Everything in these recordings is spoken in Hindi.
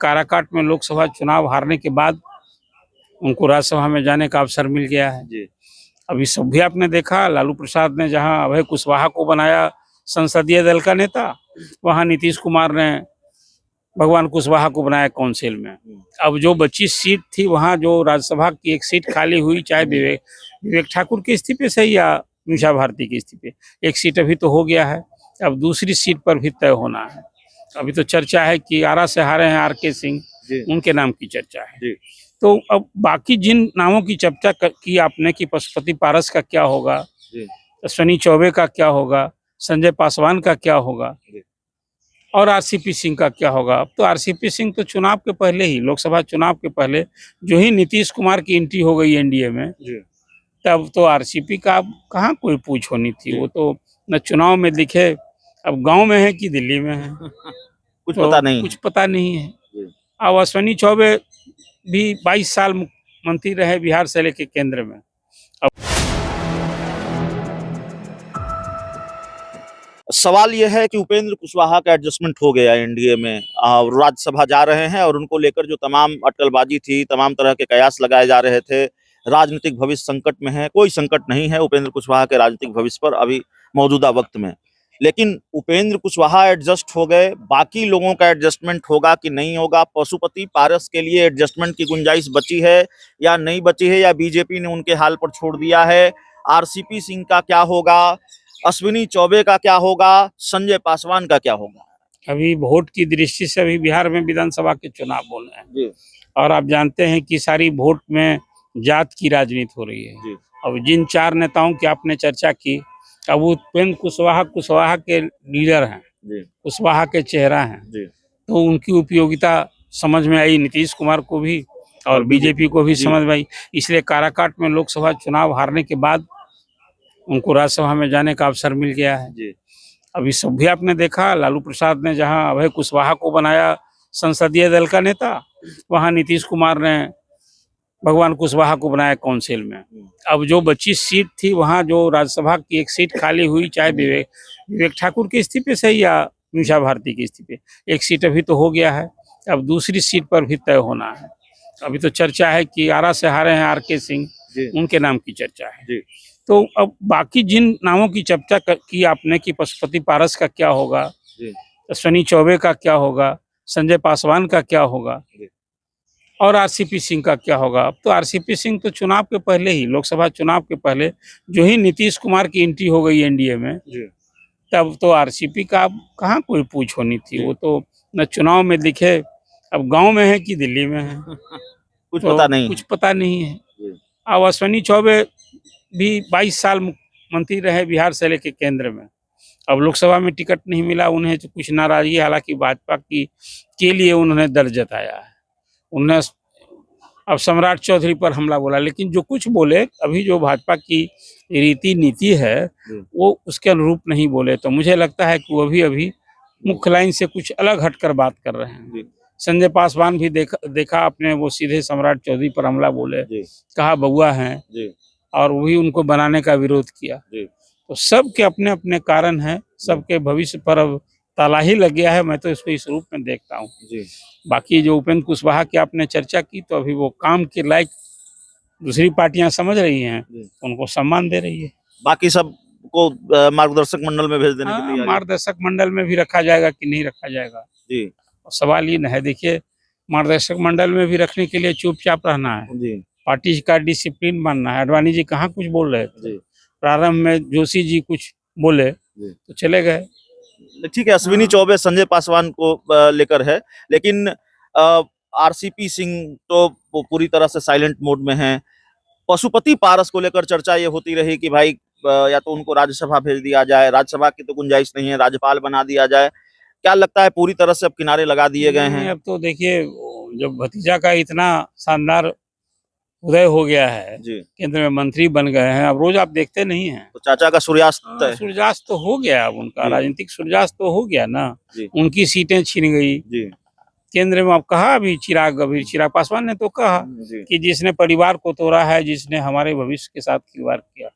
काराकाट में लोकसभा चुनाव हारने के बाद उनको राज्यसभा में जाने का अवसर मिल गया है जी। अभी सब भी आपने देखा, लालू प्रसाद ने जहां अभय कुशवाहा को बनाया संसदीय दल का नेता, वहां नीतीश कुमार ने भगवान कुशवाहा को बनाया काउंसिल में। अब जो 25 सीट थी वहां जो राज्यसभा की एक सीट खाली हुई, चाहे विवेक ठाकुर के इस्तीफे से या मीसा भारती के इस्तीफे, एक सीट अभी तो हो गया है, अब दूसरी सीट पर भी तय होना है। अभी तो चर्चा है कि आरा से हारे हैं RK सिंह, उनके नाम की चर्चा है। तो अब बाकी जिन नामों की चर्चा की आपने कि पशुपति पारस का क्या होगा, अश्विनी चौबे का क्या होगा, संजय पासवान का क्या होगा और RCP सिंह का क्या होगा। अब तो RCP सिंह तो चुनाव के पहले ही, लोकसभा चुनाव के पहले जो ही नीतीश कुमार की एंट्री हो गई NDA में, तब तो RCP का कहाँ कोई पूछ होनी थी। वो तो न चुनाव में दिखे, अब गांव में है कि दिल्ली में है कुछ पता नहीं, कुछ पता नहीं है। अब अश्विनी चौबे भी 22 साल मंत्री रहे बिहार से लेके केंद्र में। सवाल यह है कि उपेंद्र कुशवाहा का एडजस्टमेंट हो गया NDA में, राज्यसभा जा रहे हैं और उनको लेकर जो तमाम अटकलबाजी थी, तमाम तरह के कयास लगाए जा रहे थे, राजनीतिक भविष्य संकट में है। कोई संकट नहीं है उपेंद्र कुशवाहा के राजनीतिक भविष्य पर अभी मौजूदा वक्त में, लेकिन उपेंद्र कुशवाहा एडजस्ट हो गए। बाकी लोगों का एडजस्टमेंट होगा कि नहीं होगा, पशुपति पारस के लिए एडजस्टमेंट की गुंजाइश बची है या नहीं बची है, या बीजेपी ने उनके हाल पर छोड़ दिया है। RCP सिंह का क्या होगा, अश्विनी चौबे का क्या होगा, संजय पासवान का क्या होगा। अभी वोट की दृष्टि से अभी बिहार में विधानसभा के चुनाव होने हैं और आप जानते हैं कि सारी वोट में जात की राजनीति हो रही है। अब जिन 4 नेताओं की आपने चर्चा की, अब उपेंद्र कुशवाहा के लीडर हैं, कुशवाहा के चेहरा हैं, तो उनकी उपयोगिता समझ में आई नीतीश कुमार को भी और बीजेपी को भी समझ में आई। इसलिए काराकाट में लोकसभा चुनाव हारने के बाद उनको राज्यसभा में जाने का अवसर मिल गया है। अभी सब भी आपने देखा, लालू प्रसाद ने जहां अभय कुशवाहा को बनाया संसदीय दल का नेता, वहां नीतीश कुमार ने भगवान कुशवाहा को बनाया काउंसिल में। अब जो 25 सीट थी वहां जो राज्यसभा की एक सीट खाली हुई, चाहे विवेक ठाकुर के इस्तीफे से या मीसा भारती के इस्तीफे, एक सीट अभी तो हो गया है, अब दूसरी सीट पर भी तय होना है। अभी तो चर्चा है कि आरा से हारे हैं RK सिंह, उनके नाम की चर्चा है। तो अब बाकी जिन नामों की चर्चा की आपने कि पशुपति पारस का क्या होगा, अश्विनी चौबे का क्या होगा, संजय पासवान का क्या होगा और RCP सिंह का क्या होगा। अब तो RCP सिंह तो चुनाव के पहले ही, लोकसभा चुनाव के पहले जो ही नीतीश कुमार की एंट्री हो गई NDA में, तब तो RCP का कहाँ कोई पूछ होनी थी। वो तो न चुनाव में दिखे, अब गांव में है कि दिल्ली में है कुछ पता नहीं है। अब अश्विनी चौबे भी 22 साल मंत्री रहे बिहार से लेके केंद्र में, अब लोकसभा में टिकट नहीं मिला उन्हें, तो कुछ नाराजगी हालांकि भाजपा की के लिए उन्होंने दर्द जताया है। उन्होंने अब सम्राट चौधरी पर हमला बोला, लेकिन जो कुछ बोले अभी जो भाजपा की रीति नीति है वो उसके अनुरूप नहीं बोले, तो मुझे लगता है कि वो अभी मुख्य लाइन से कुछ अलग हटकर बात कर रहे हैं। संजय पासवान भी देखा आपने, वो सीधे सम्राट चौधरी पर हमला बोले, कहा बउआ हैं, और वही उनको बनाने का विरोध किया। तो सबके अपने अपने कारण हैं, सबके भविष्य पर अब ताला ही लग गया है, मैं तो इसको इस रूप में देखता हूँ। बाकी जो उपेंद्र कुशवाहा की आपने चर्चा की, तो अभी वो काम के लायक दूसरी पार्टियां समझ रही हैं, उनको सम्मान दे रही है। बाकी सब को मार्गदर्शक मंडल में भेज देने की तैयारी। मार्गदर्शक मंडल में भी रखा जाएगा कि नहीं रखा जाएगा, सवाल ये न है। देखिए, मार्गदर्शक मंडल में भी रखने के लिए चुपचाप रहना है, पार्टी का डिसिप्लिन मानना है। अडवाणी जी कहाँ कुछ बोल रहे थे, प्रारंभ में जोशी जी कुछ बोले तो चले गए। ठीक है, अश्विनी चौबे संजय पासवान को लेकर है, लेकिन RCP सिंह तो पूरी तरह से साइलेंट मोड में है। पशुपति पारस को लेकर चर्चा ये होती रही कि भाई या तो उनको राज्यसभा भेज दिया जाए, राज्यसभा की तो गुंजाइश नहीं है, राज्यपाल बना दिया जाए। क्या लगता है पूरी तरह से अब किनारे लगा दिए गए हैं? अब तो देखिए, जब भतीजा का इतना शानदार उदय हो गया है, केंद्र में मंत्री बन गए हैं, अब रोज आप देखते नहीं हैं, तो चाचा का सूर्यास्त तो हो गया, अब उनका राजनीतिक सूर्यास्त तो हो गया ना। उनकी सीटें छीन गई केंद्र में। अब कहा अभी चिराग पासवान ने तो कहा कि जिसने परिवार को तोड़ा है, जिसने हमारे भविष्य के साथ खिलवाड़ किया,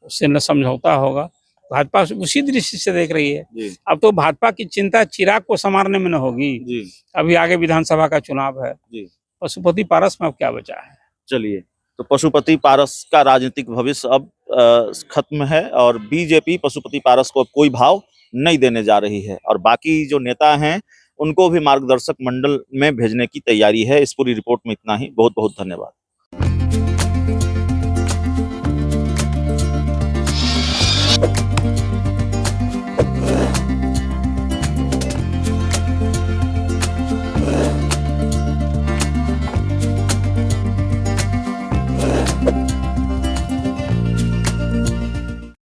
उससे न समझौता होगा। भाजपा उसी दृष्टि से देख रही है। जी अब तो भाजपा की चिंता चिराग को संवारने में न होगी, जी अभी आगे विधानसभा का चुनाव है। जी। पशुपति पारस में अब क्या बचा है? चलिए, तो पशुपति पारस का राजनीतिक भविष्य अब खत्म है और बीजेपी पशुपति पारस को अब कोई भाव नहीं देने जा रही है और बाकी जो नेता हैं उनको भी मार्गदर्शक मंडल में भेजने की तैयारी है। इस पूरी रिपोर्ट में इतना ही। बहुत बहुत धन्यवाद।